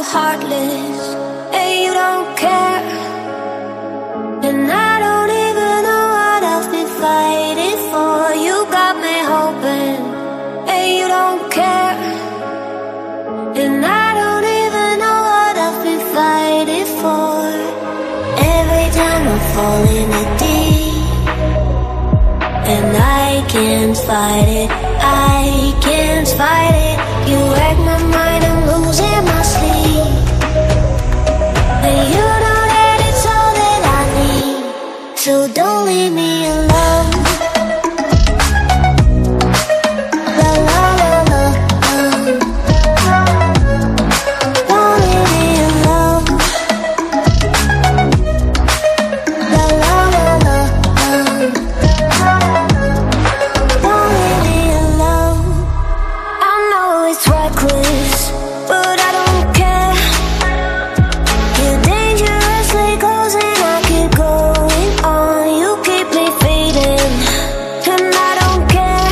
heartless, and you don't care. And I don't even know what I've been fighting for. You got me hoping, and you don't care. And I don't even know what I've been fighting for. Every time I fall in it deep, and I can't fight it, I can't fight it. You wreck my mind, I'm losing my sleep. And you know that it's all that I need, so don't leave me alone. La la la la, don't leave me alone. La la la la, don't leave me alone. I know it's reckless, but I don't care. You're dangerously close and I keep going on. You keep me fading, and I don't care.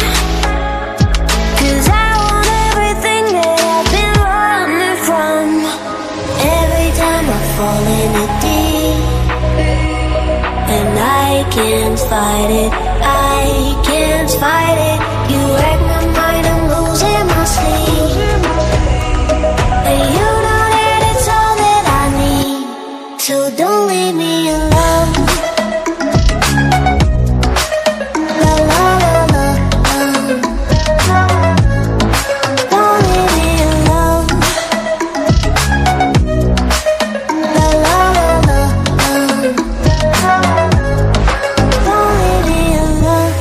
'Cause I want everything that I've been running from. Every time I fall in it deep, and I can't fight it, I can't fight it. You wreck my mind, I'm losing my sleep. And you know that it's all that I need, so don't leave me alone. La la la la, don't leave me alone. La la la la, don't leave me alone.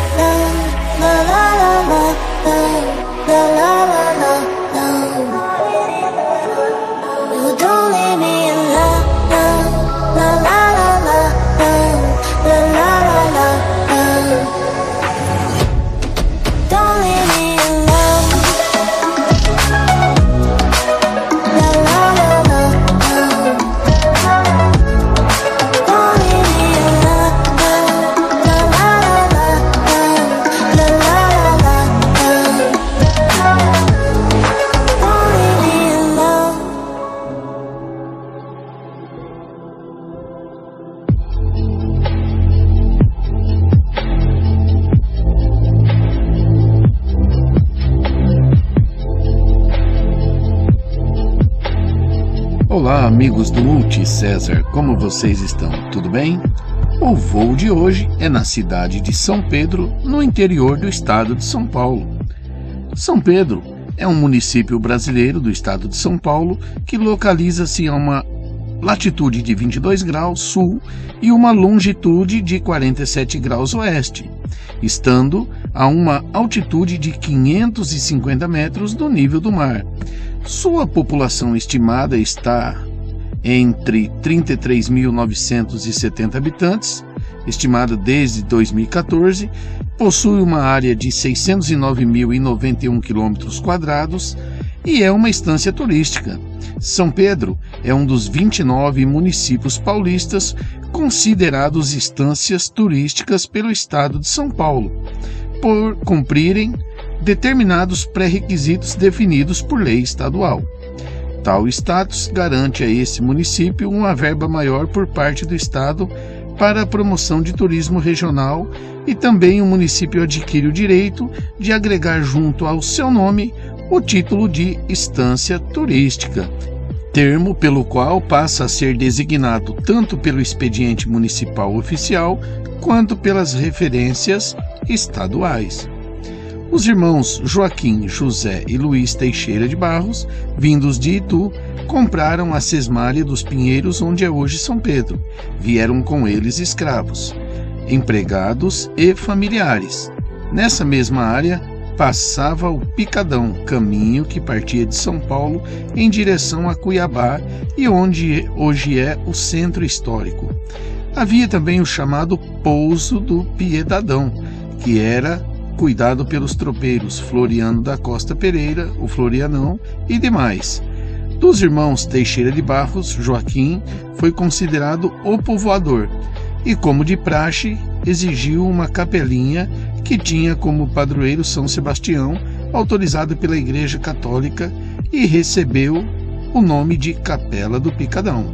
La la la la, la la la la, no, don't leave me alone. La la la la, la la la la, don't leave me alone. La la la la, don't leave me alone. La la la la, la la la la, don't leave me alone. Olá, amigos do MultiCesar, como vocês estão? Tudo bem? O voo de hoje é na cidade de São Pedro, no interior do estado de São Paulo. São Pedro é um município brasileiro do estado de São Paulo que localiza-se a uma latitude de 22 graus sul e uma longitude de 47 graus oeste, estando a uma altitude de 550 metros do nível do mar. Sua população estimada está entre 33.970 habitantes, estimada desde 2014, possui uma área de 609.091 km² e é uma estância turística. São Pedro é um dos 29 municípios paulistas considerados estâncias turísticas pelo estado de São Paulo, por cumprirem determinados pré-requisitos definidos por lei estadual. Tal status garante a esse município uma verba maior por parte do estado para a promoção de turismo regional e também o município adquire o direito de agregar junto ao seu nome o título de estância turística, termo pelo qual passa a ser designado tanto pelo expediente municipal oficial quanto pelas referências estaduais. Os irmãos Joaquim, José e Luiz Teixeira de Barros, vindos de Itu, compraram a Sesmária dos Pinheiros, onde é hoje São Pedro. Vieram com eles escravos, empregados e familiares. Nessa mesma área passava o Picadão, caminho que partia de São Paulo em direção a Cuiabá e onde hoje é o centro histórico. Havia também o chamado Pouso do Piedadão, que era cuidado pelos tropeiros Floriano da Costa Pereira, o Florianão e demais. Dos irmãos Teixeira de Barros, Joaquim foi considerado o povoador e, como de praxe, exigiu uma capelinha que tinha como padroeiro São Sebastião, autorizado pela Igreja Católica, e recebeu o nome de Capela do Picadão.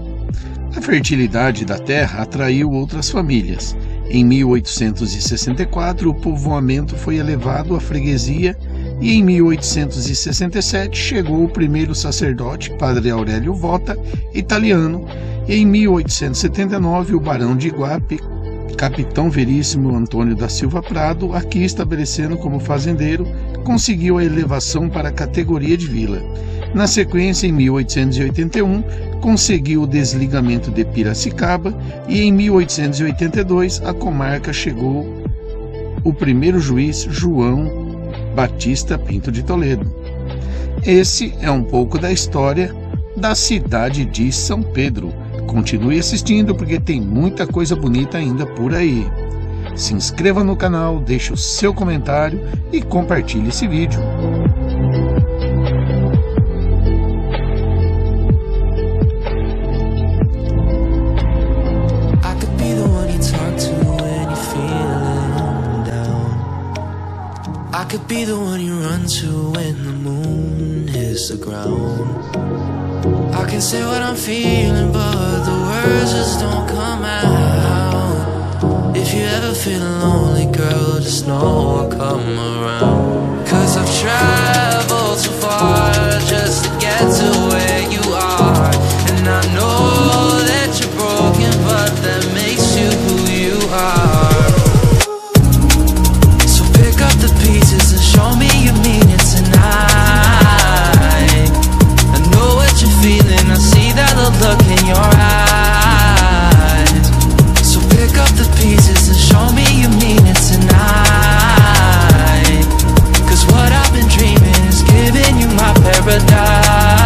A fertilidade da terra atraiu outras famílias. Em 1864, o povoamento foi elevado à freguesia e em 1867 chegou o primeiro sacerdote, Padre Aurélio Vota, italiano, e em 1879 o barão de Iguape, capitão veríssimo Antônio da Silva Prado, aqui estabelecendo como fazendeiro, conseguiu a elevação para a categoria de vila. Na sequência, em 1881, conseguiu o desligamento de Piracicaba e em 1882 a comarca chegou o primeiro juiz João Batista Pinto de Toledo. Esse é um pouco da história da cidade de São Pedro. Continue assistindo porque tem muita coisa bonita ainda por aí. Se inscreva no canal, deixe o seu comentário e compartilhe esse vídeo. I could be the one you run to when the moon hits the ground. I can say what I'm feeling, but the words just don't come out. If you ever feel lonely, girl, just know I'll come around. 'Cause I've traveled so far just to get to where you are. And I know that you're broken, but that makes you who you are. Pieces and show me you mean it tonight. I know what you're feeling, I see that look in your eyes. So pick up the pieces and show me you mean it tonight. 'Cause what I've been dreaming is giving you my paradise.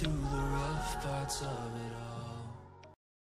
Through the rough parts of it all.